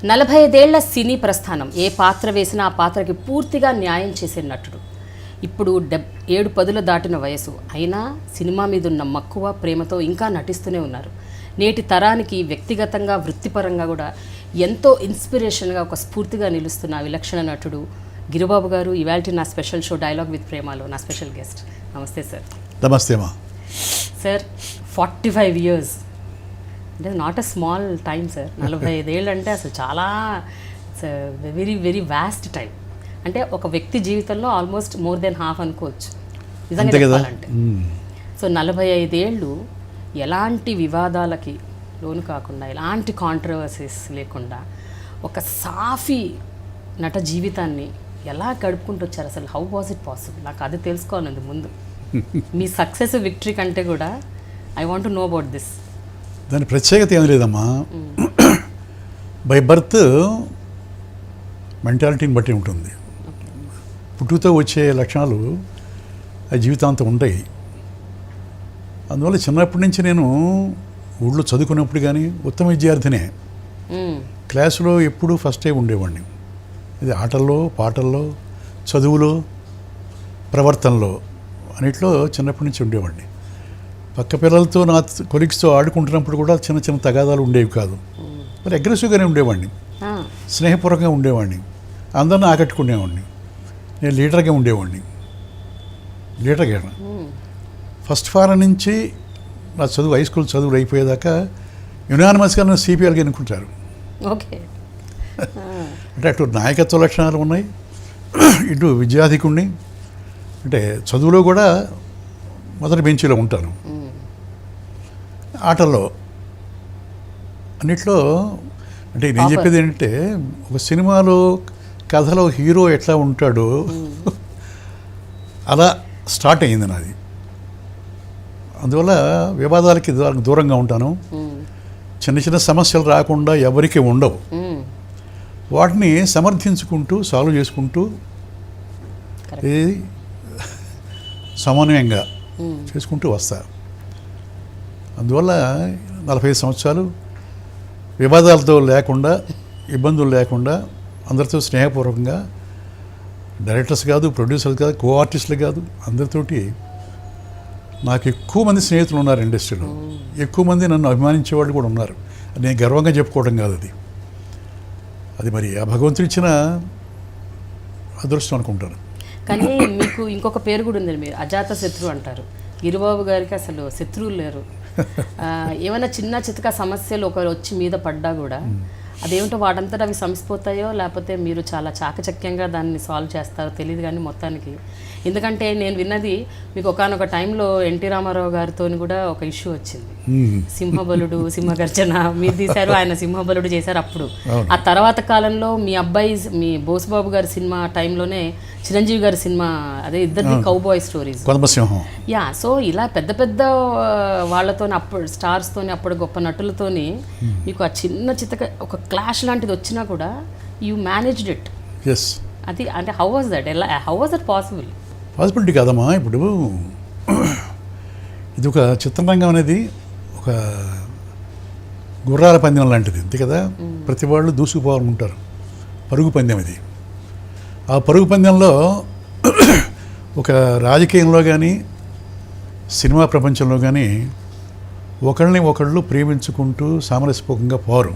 45 ఏళ్ల సినీ ప్రస్థానం. ఏ పాత్ర వేసినా ఆ పాత్రకి పూర్తిగా న్యాయం చేసే నటుడు. ఇప్పుడు 7 దాటిన వయసు అయినా సినిమా మీద ఉన్న మక్కువ, ప్రేమతో ఇంకా నటిస్తూనే ఉన్నారు. నేటి తరానికి వ్యక్తిగతంగా, వృత్తిపరంగా కూడా ఎంతో ఇన్స్పిరేషన్గా, ఒక స్ఫూర్తిగా నిలుస్తున్న విలక్షణ నటుడు గిరిబాబు గారు. ఇవాల్టి నా స్పెషల్ షో డైలాగ్ విత్ ప్రేమలో నా స్పెషల్ గెస్ట్. నమస్తే సార్. నమస్తే అమ్మా. సార్, 45 years అంటే not a small time sir. 45 ఏళ్ళు అంటే అసలు చాలా వెరీ వెరీ వాస్ట్ టైం. అంటే ఒక వ్యక్తి జీవితంలో ఆల్మోస్ట్ మోర్ దెన్ హాఫ్ అనుకోవచ్చు నిజంగా చెప్పాలంటే. సో 45 ఏళ్ళు ఎలాంటి వివాదాలకి లోను కాకుండా, ఎలాంటి కాంట్రవర్సీస్ లేకుండా ఒక సాఫీ నట జీవితాన్ని ఎలా గడుపుకుంటూ వచ్చారు అసలు? How was it possible? నాకు అది తెలుసుకోవాలండి ముందు. మీ సక్సెస్, విక్టరీ కంటే కూడా I want to know about this. దాని ప్రత్యేకత ఏం లేదమ్మా. బై బర్త్ మెంటాలిటీని బట్టి ఉంటుంది. పుట్టుకతో వచ్చే లక్షణాలు ఆ జీవితాంతం ఉంటాయి. అందువల్ల చిన్నప్పటి నుంచి నేను ఊళ్ళో చదువుకున్నప్పుడు కానీ ఉత్తమ విద్యార్థినే. క్లాసులో ఎప్పుడూ ఫస్టే ఉండేవాడిని. ఇది ఆటల్లో, పాటల్లో, చదువులో, ప్రవర్తనలో అన్నిట్లో చిన్నప్పటి నుంచి ఉండేవాడిని. పక్క పిల్లలతో, నా కొలీగ్స్తో ఆడుకుంటున్నప్పుడు కూడా చిన్న చిన్న తగాదాలు ఉండేవి కాదు. మరి అగ్రెసివ్గానే ఉండేవాడిని, స్నేహపూర్వకంగా ఉండేవాడిని, అందరిని ఆకట్టుకునేవాడిని. నేను లీడర్గా ఉండేవాడిని. లీడర్గా ఫస్ట్ ఫారం నుంచి నా చదువు, హై స్కూల్ చదువులు అయిపోయేదాకా యునానిమస్గా నన్ను సిపిఎల్గా ఎన్నుకుంటారు. ఓకే. అంటే అటు నాయకత్వ లక్షణాలు ఉన్నాయి, ఇటు విద్యాధికుణ్ణి. అంటే చదువులో కూడా మొదటి బెంచీలో ఉంటాను. ఆటల్లో అన్నిట్లో. అంటే నేను చెప్పేది ఏంటంటే, ఒక సినిమాలో కథలో హీరో ఎట్లా ఉంటాడో అలా స్టార్ట్ అయింది నాది. అందువల్ల వివాదాలకి దూరంగా ఉంటాను. చిన్న చిన్న సమస్యలు రాకుండా ఎవరికి ఉండవు. వాటిని సమర్థించుకుంటూ, సాల్వ్ చేసుకుంటూ, సమన్వయంగా చేసుకుంటూ వస్తా. అందువల్ల 45 సంవత్సరాలు వివాదాలతో లేకుండా, ఇబ్బందులు లేకుండా, అందరితో స్నేహపూర్వకంగా, డైరెక్టర్స్ కాదు, ప్రొడ్యూసర్స్ కాదు, కో ఆర్టిస్టులు కాదు, అందరితోటి నాకు ఎక్కువ మంది స్నేహితులు ఉన్నారు ఇండస్ట్రీలో. ఎక్కువ మంది నన్ను అభిమానించే వాళ్ళు కూడా ఉన్నారు. నేను గర్వంగా చెప్పుకోవడం కాదు, అది మరి ఆ భగవంతుడు ఇచ్చిన అదృష్టం అనుకుంటాను. కానీ మీకు ఇంకొక పేరు కూడా ఉంది, మీరు అజాత శత్రువు అంటారు. గిరిబాబు గారికి అసలు శత్రువులు లేరు. ఏమైనా చిన్న చితక సమస్యలు ఒకరు వచ్చి మీద పడ్డా కూడా అదేమిటో వాటంతటా అవి సంసిపోతాయో, లేకపోతే మీరు చాలా చాకచక్యంగా దాన్ని సాల్వ్ చేస్తారో తెలియదు. కానీ మొత్తానికి, ఎందుకంటే నేను విన్నది మీకు ఒకానొక టైంలో ఎన్టీ రామారావు గారితో కూడా ఒక ఇష్యూ వచ్చింది. సింహబలుడు, సింహగర్జన మీరు తీశారు, ఆయన సింహబలుడు చేశారు. అప్పుడు ఆ తర్వాత కాలంలో మీ అబ్బాయి, మీ బోసుబాబు గారి సినిమా టైంలోనే చిరంజీవి గారి సినిమా, అదే ఇద్దరిది కౌబాయ్ స్టోరీస్. యా. సో ఇలా పెద్ద పెద్ద వాళ్ళతో, అప్పుడు స్టార్స్తోని, అప్పుడు గొప్ప నటులతోని మీకు ఆ చిన్న చితక ఒక క్లాష్ లాంటిది వచ్చినా కూడా యూ మేనేజ్డ్ ఇట్. అది అంటే how was that? How was that possible? Possibility కాదమ్మా. ఇప్పుడు ఇది ఒక చిత్రరంగం అనేది ఒక గుర్రాల పందెం లాంటిది, అంతే కదా. ప్రతి వాళ్ళు దూసుకుపోవాలనుకుంటారు. పరుగు పందెం ఇది. ఆ పరుగు పందెంలో ఒక రాజకీయంలో కానీ, సినిమా ప్రపంచంలో కానీ ఒకళ్ళని ఒకళ్ళు ప్రేమించుకుంటూ సామరస్యపూర్వకంగా పోరు.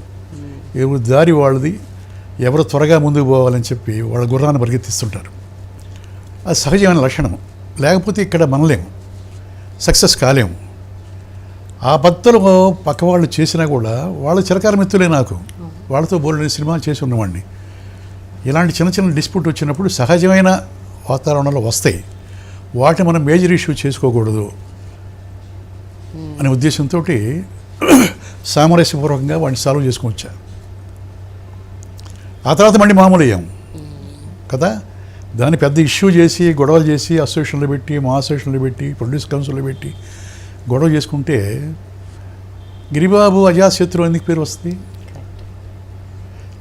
ఎవరు దారి వాళ్ళది, ఎవరు త్వరగా ముందుకు పోవాలని చెప్పి వాళ్ళ గుర్రాన్ని పరిగెత్తిస్తుంటారు. అది సహజమైన లక్షణం. లేకపోతే ఇక్కడ మనలేము, సక్సెస్ కాలేము. ఆ పద్ధతులు పక్క వాళ్ళు చేసినా కూడా వాళ్ళ చిరకాల మిత్రులే నాకు. వాళ్ళతో బోల్డెని సినిమాలు చేసి ఉన్నవాడిని. ఇలాంటి చిన్న చిన్న డిస్ప్యూట్ వచ్చినప్పుడు సహజమైన వాతావరణంలో వస్తాయి. వాటిని మనం మేజర్ ఇష్యూ చేసుకోకూడదు అనే ఉద్దేశంతో సామరస్యపూర్వకంగా వాటిని సాల్వ్ చేసుకోవచ్చా. ఆ తర్వాత మళ్ళీ మామూలు అయ్యాం కదా. దాన్ని పెద్ద ఇష్యూ చేసి, గొడవలు చేసి, అసోసియేషన్లో పెట్టి, మా అసోసియేషన్లో పెట్టి, ప్రొడ్యూస్ కౌన్సిల్లో పెట్టి గొడవ చేసుకుంటే గిరిబాబు అజాతశత్రువు ఎందుకు పేరు వస్తుంది?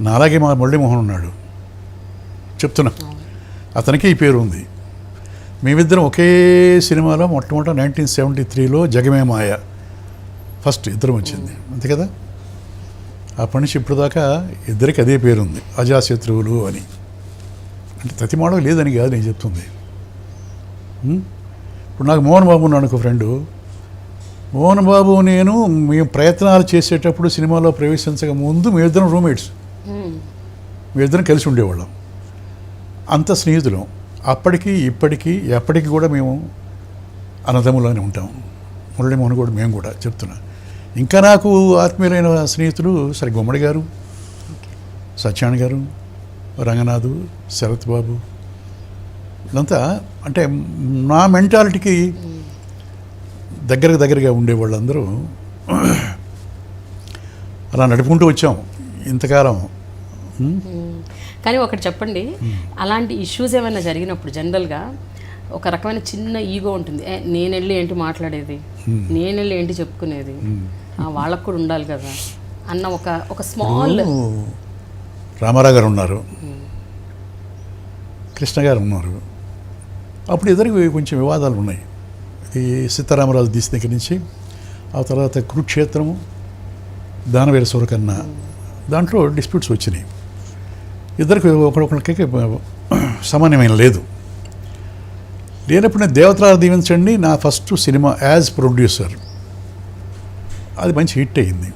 నాలాగే మా మురళీమోహన్ ఉన్నాడు, చెప్తున్నా, అతనికి ఈ పేరు ఉంది. మేమిద్దరం ఒకే సినిమాలో మొట్టమొదట 1973లో జగమే మాయ ఫస్ట్ ఇద్దరం వచ్చింది, అంతే కదా. అప్పటి నుంచి ఇప్పుడు దాకా ఇద్దరికి అదే పేరు ఉంది, అజాశత్రువులు అని. అంటే ప్రతిమాడో లేదని కాదు నేను చెప్తుంది. ఇప్పుడు నాకు మోహన్ బాబు ఉన్నాడు ఒక ఫ్రెండు. మోహన్ బాబు నేను మేము ప్రయత్నాలు చేసేటప్పుడు సినిమాలో ప్రవేశించక ముందు మేమిద్దరం రూమ్మేట్స్, మేమిద్దరం కలిసి ఉండేవాళ్ళం, అంత స్నేహితులం. అప్పటికి ఇప్పటికీ ఎప్పటికీ కూడా మేము అన్నదమ్ములోనే ఉంటాం. మురళీమోహన్ కూడా మేము కూడా చెప్తున్నా. ఇంకా నాకు ఆత్మీయులైన స్నేహితులు సరే గుమ్మడి గారు, సత్యాన్ గారు, రంగనాథు, శరత్ బాబు, ఇదంతా అంటే నా మెంటాలిటీకి దగ్గరగా ఉండేవాళ్ళందరూ అలా నడుపుకుంటూ వచ్చాం ఇంతకాలం. కానీ ఒకటి చెప్పండి, అలాంటి ఇష్యూస్ ఏమైనా జరిగినప్పుడు జనరల్గా ఒక రకమైన చిన్న ఈగో ఉంటుంది. నేను వెళ్ళి ఏంటి మాట్లాడేది, నేను వెళ్ళి ఏంటి చెప్పుకునేది, వాళ్ళకు కూడా ఉండాలి కదా అన్న ఒక స్మాల్. రామారావు గారు ఉన్నారు, కృష్ణ గారు ఉన్నారు. అప్పుడు ఇద్దరికి కొంచెం వివాదాలు ఉన్నాయి. ఇది సీతారామరాజు తీసిన దగ్గర నుంచి ఆ తర్వాత కురుక్షేత్రము, దానవీర సూరకర్ణ, దాంట్లో డిస్ప్యూట్స్ వచ్చినాయి. ఇద్దరికి ఒకరికి సామాన్యమైన లేనప్పుడు నేను దేవతరాలు దీవించండి నా ఫస్ట్ సినిమా యాజ్ ప్రొడ్యూసర్, అది మంచి హిట్ అయ్యింది.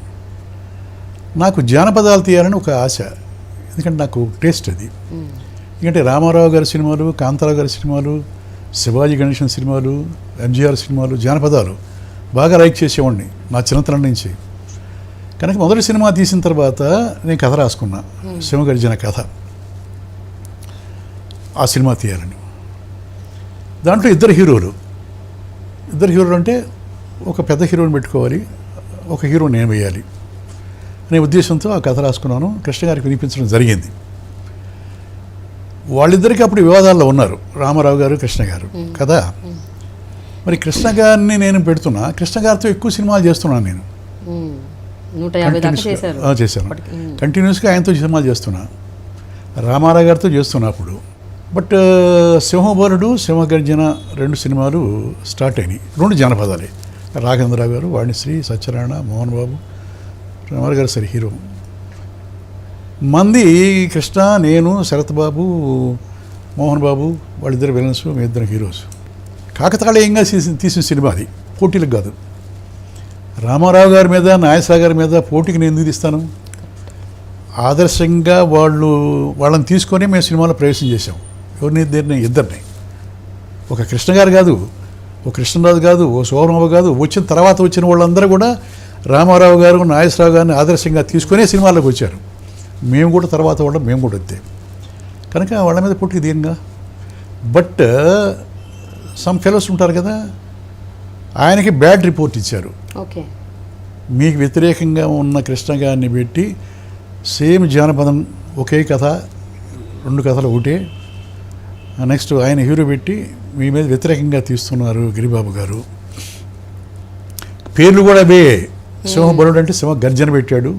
నాకు జానపదాలు తీయాలని ఒక ఆశ, ఎందుకంటే నాకు టేస్ట్ అది. ఎందుకంటే రామారావు గారి సినిమాలు, కాంతారావు గారి సినిమాలు, శివాజీ గణేశన్ సినిమాలు, ఎంజీఆర్ సినిమాలు, జానపదాలు బాగా లైక్ చేసేవాడిని నా చిన్నతనం నుంచి. కనుక మొదటి సినిమా తీసిన తర్వాత నేను కథ రాసుకున్నా, శివగర్జన కథ. ఆ సినిమా తీయాలని. దాంట్లో ఇద్దరు హీరోలు అంటే ఒక పెద్ద హీరోని పెట్టుకోవాలి, ఒక హీరో నేను వేయాలి అనే ఉద్దేశంతో ఆ కథ రాసుకున్నాను. కృష్ణ గారికి వినిపించడం జరిగింది. వాళ్ళిద్దరికీ అప్పుడు వివాదాల్లో ఉన్నారు, రామారావు గారు, కృష్ణ గారు కదా. మరి కృష్ణ గారిని నేను పెడుతున్నా, కృష్ణ గారితో ఎక్కువ సినిమాలు చేస్తున్నాను నేను. 150 చేశాను కంటిన్యూస్గా. ఆయనతో సినిమాలు చేస్తున్నా, రామారావు గారితో చేస్తున్నా అప్పుడు. బట్ సింహబలుడు, సింహగర్జన 2 సినిమాలు స్టార్ట్ అయినాయి. 2 జానపదాలే. రాఘవేంద్రరావు గారు, వాణిశ్రీ, సత్యనారాయణ, మోహన్ బాబు, రామారావు గారు సరే హీరో. మంది కృష్ణ, నేను, శరత్ బాబు, మోహన్ బాబు, వాళ్ళిద్దరు విలన్స్, మీ ఇద్దరు హీరోస్. కాకతాళీయంగా తీసిన సినిమా అది, పోటీలకు కాదు. రామారావు గారి మీద, నాగేశ్వరరావు గారి మీద పోటీకి నేను ఎందుకు తీస్తాను? ఆదర్శంగా వాళ్ళని తీసుకొని మేము సినిమాలో ప్రవేశం చేసాం. ఎవరిని? ఇద్దరిని. ఒక కృష్ణ గారు కాదు, ఓ కృష్ణరాజు కాదు, ఓ శోభరావు కాదు, వచ్చిన తర్వాత వచ్చిన వాళ్ళందరూ కూడా రామారావు గారు, నాగేశ్వరరావు గారిని ఆదర్శంగా తీసుకునే సినిమాల్లోకి వచ్చారు. మేము కూడా తర్వాత మేము కూడా అంతే. కనుక వాళ్ళ మీద పోటీ దీనిగా. బట్ సమ్ ఫెలోస్ ఉంటారు కదా, ఆయనకి బ్యాడ్ రిపోర్ట్ ఇచ్చారు. ఓకే, మీకు వ్యతిరేకంగా ఉన్న కృష్ణ గారిని పెట్టి సేమ్ జానపదం, ఒకే కథ, 2 కథలు ఒకటే, నెక్స్ట్ ఆయన హీరో పెట్టి మీ మీద వ్యతిరేకంగా తీస్తున్నారు గిరిబాబు గారు. పేర్లు కూడా అవే. సింహబలుడు అంటే సింహ గర్జన పెట్టాడు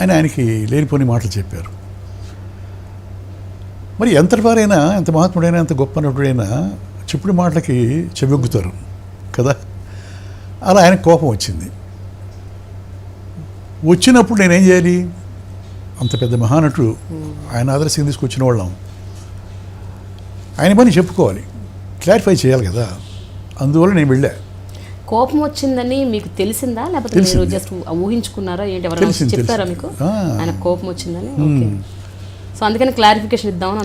అని ఆయనకి లేనిపోని మాటలు చెప్పారు. మరి ఎంతటి వారైనా, ఎంత మహాత్ముడైనా, ఎంత గొప్ప నటుడైనా చెప్పుడు మాటలకి చెవిగ్గుతారు కదా. అలా ఆయనకు కోపం వచ్చినప్పుడు నేనేం చేయాలి? అంత పెద్ద మహానటుడు, ఆయన ఆదర్శంగా తీసుకొచ్చిన వాళ్ళం, ఆయన పని చెప్పుకోవాలి, క్లారిఫై చేయాలి కదా. అందువల్ల నేను వెళ్ళా. కోపం వచ్చిందని మీకు తెలిసిందా, లేకపోతే మీరు జస్ట్ ఊహించుకున్నారా ఏంటి? ఎవరైనా చెప్పారా మీకు ఆయన కోపం వచ్చిందని? ఓకే, సో అందుకని క్లారిఫికేషన్ ఇద్దామని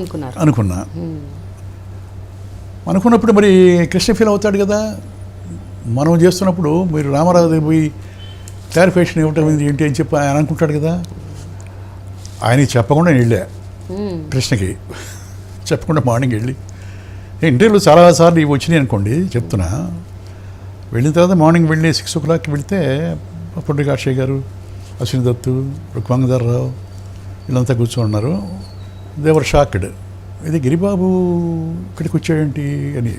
అనుకున్నప్పుడు మరి కృష్ణ ఫీల్ అవుతాడు కదా. మనం చేస్తున్నప్పుడు మీరు రామారావు దగ్గర పోయి క్లారిఫికేషన్ ఇవ్వటం ఏంటి అని చెప్పి ఆయన అనుకుంటాడు కదా. ఆయనకి చెప్పకుండా నేను వెళ్ళా కృష్ణకి, చెప్పకుండా మార్నింగ్ వెళ్ళి. ఇంటర్వ్యూలు చాలాసార్లు ఇవి వచ్చినాయి అనుకోండి, చెప్తున్నా. వెళ్ళిన తర్వాత మార్నింగ్ వెళ్ళి 6 o'clock వెళితే పొట్టి కాశయ్య గారు, అశ్విని దత్తు, రుక్మాంగధర్రావు వీళ్ళంతా కూర్చొని ఉన్నారు. దేవర్ షాక్డ్, ఇది గిరిబాబు ఇక్కడికి వచ్చాడేంటి అని.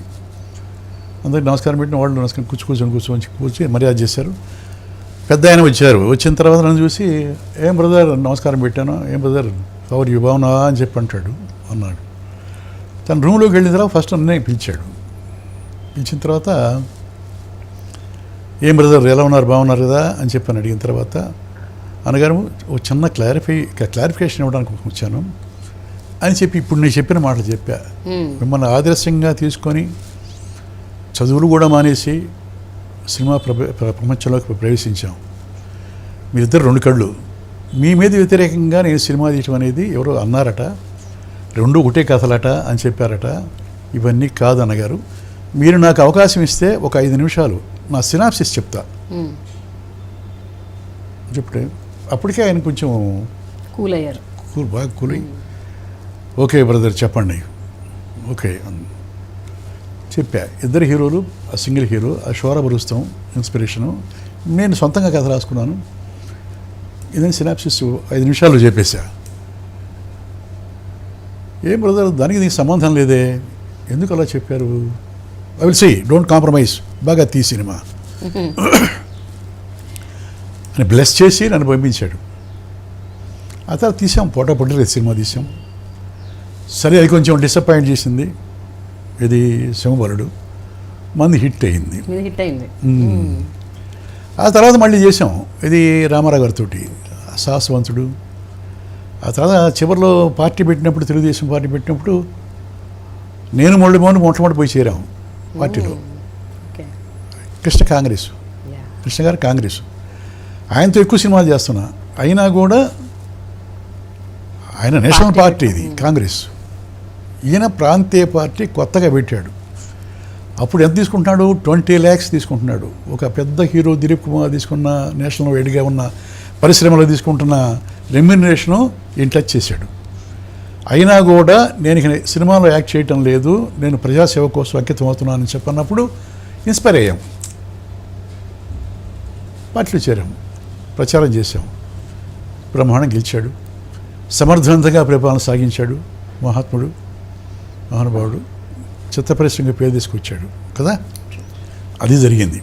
అందరికి నమస్కారం పెట్టిన వాళ్ళు నమస్కారం కూర్చొని మర్యాద చేశారు. పెద్ద ఆయన వచ్చారు. వచ్చిన తర్వాత నన్ను చూసి, ఏం బ్రదర్ నమస్కారం పెట్టాను, ఏం బ్రదర్ ఎవరు యూ బాగున్నావా అని చెప్పి అన్నాడు. తన రూమ్లోకి వెళ్ళిన తర్వాత ఫస్ట్ నన్నే పిలిచాడు. పిలిచిన తర్వాత ఏం బ్రదర్ ఎలా ఉన్నారు, బాగున్నారు కదా అని చెప్పని అడిగిన తర్వాత, అన్నగారు ఒక చిన్న క్లారిఫికేషన్ ఇవ్వడానికి వచ్చాను అని చెప్పి ఇప్పుడు నేను చెప్పిన మాటలు చెప్పా. మిమ్మల్ని ఆదర్శంగా తీసుకొని చదువులు కూడా మానేసి సినిమా ప్రపంచంలోకి ప్రవేశించాం. మీరిద్దరు 2 కళ్ళు. మీ మీద వ్యతిరేకంగా నేను సినిమా తీయటం అనేది ఎవరో అన్నారట, 2 ఒకటే కథలట అని చెప్పారట. ఇవన్నీ కాదు అన్నగారు. మీరు నాకు అవకాశం ఇస్తే ఒక 5 నిమిషాలు నా సినాప్సిస్ చెప్తా చెప్తే అప్పటికే ఆయన కొంచెం కూల్ అయ్యారు. బాగా కూలి ఓకే బ్రదర్ చెప్పండి ఓకే చెప్పా. 2 హీరోలు, ఆ సింగిల్ హీరో, ఆ షోరా బరుస్తాం ఇన్స్పిరేషను. నేను సొంతంగా కథ రాసుకున్నాను. ఇదని సినాప్సిస్ 5 నిమిషాల్లో చెప్పేశా. ఏం బ్రదర్ దానికి దీనికి సంబంధం లేదే, ఎందుకు అలా చెప్పారు? I will see, don't compromise, బాగా తీ సినిమా అని బ్లెస్ చేసి నన్ను పంపించాడు. ఆ తర్వాత తీసాం, పోటాపోటీ సినిమా తీసాం. సరే అది కొంచెం డిసప్పాయింట్ చేసింది. ఇది సింహబలుడు మంది హిట్ అయింది. ఆ తర్వాత మళ్ళీ చేసాం ఇది రామారావు గారితో సాహసవంతుడు. ఆ తర్వాత చివరిలో పార్టీ పెట్టినప్పుడు, తెలుగుదేశం పార్టీ పెట్టినప్పుడు నేను మొట్టమొదటి పోయి చేరాం పార్టీలో. కృష్ణ గారు కాంగ్రెస్. ఆయనతో ఎక్కువ సినిమాలు చేస్తున్నా. అయినా కూడా ఆయన నేషనల్ పార్టీ, ఇది కాంగ్రెస్. ఈయన ప్రాంతీయ పార్టీ కొత్తగా పెట్టాడు. అప్పుడు ఎంత తీసుకుంటున్నాడు? 20 lakhs తీసుకుంటున్నాడు. ఒక పెద్ద హీరో దిలీప్ కుమార్ తీసుకున్న నేషనల్ వైడ్గా ఉన్న పరిశ్రమలో తీసుకుంటున్న రెమ్యూనరేషను ఈయన టచ్ చేశాడు. అయినా కూడా నేను ఇక సినిమాలో యాక్ట్ చేయటం లేదు, నేను ప్రజాసేవ కోసం అంకితం అవుతున్నానని చెప్పన్నప్పుడు ఇన్స్పైర్ అయ్యాం. పార్టీలో చేరాం, ప్రచారం చేశాం. బ్రహ్మాండం గెలిచాడు. సమర్థవంతంగా పరిపాలన సాగించాడు. మహానుభావుడు. చిత్ర పరిశ్రమకి పేరు తీసుకొచ్చాడు కదా, అది జరిగింది.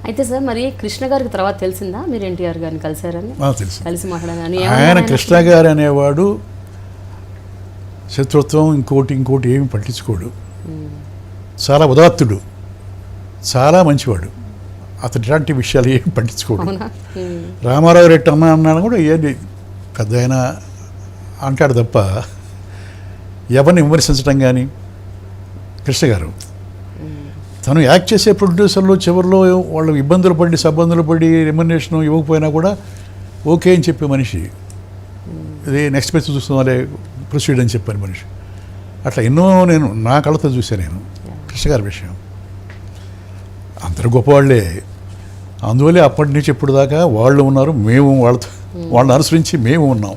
అయితే సార్ మరి కృష్ణ గారికి తర్వాత తెలిసిందా మీరు ఎన్టీఆర్ గారిని కలిసారని? తెలుసు. కలిసి మాట్లాడాలని. ఆయన కృష్ణ గారు అనేవాడు శత్రుత్వం ఇంకోటి ఏమి పట్టించుకోడు. చాలా ఉదాత్తుడు, చాలా మంచివాడు. అతను ఇలాంటి విషయాలు ఏమి పట్టించుకోడు. రామారావు రెడ్డి అన్నాను కూడా ఏది పెద్ద ఆయన అంటాడు తప్ప ఎవరిని విమర్శించడం కానీ. కృష్ణ గారు తను యాక్ట్ చేసే ప్రొడ్యూసర్లు చివరిలో వాళ్ళు ఇబ్బందులు పడి రెమ్యునరేషన్ ఇవ్వకపోయినా కూడా ఓకే అని చెప్పే మనిషి. ఇది నెక్స్ట్ పేజ్ చూస్తున్నారే ప్రొసీడ్ అని చెప్పాను మనిషి. అట్లా ఎన్నో నేను నా కళ్ళతో చూశాను నేను కృష్ణ గారి విషయం. అందరు గొప్పవాళ్లే. అందువల్లే అప్పటి నుంచి ఇప్పుడు దాకా వాళ్ళు ఉన్నారు, మేము వాళ్ళని అనుసరించి మేము ఉన్నాం.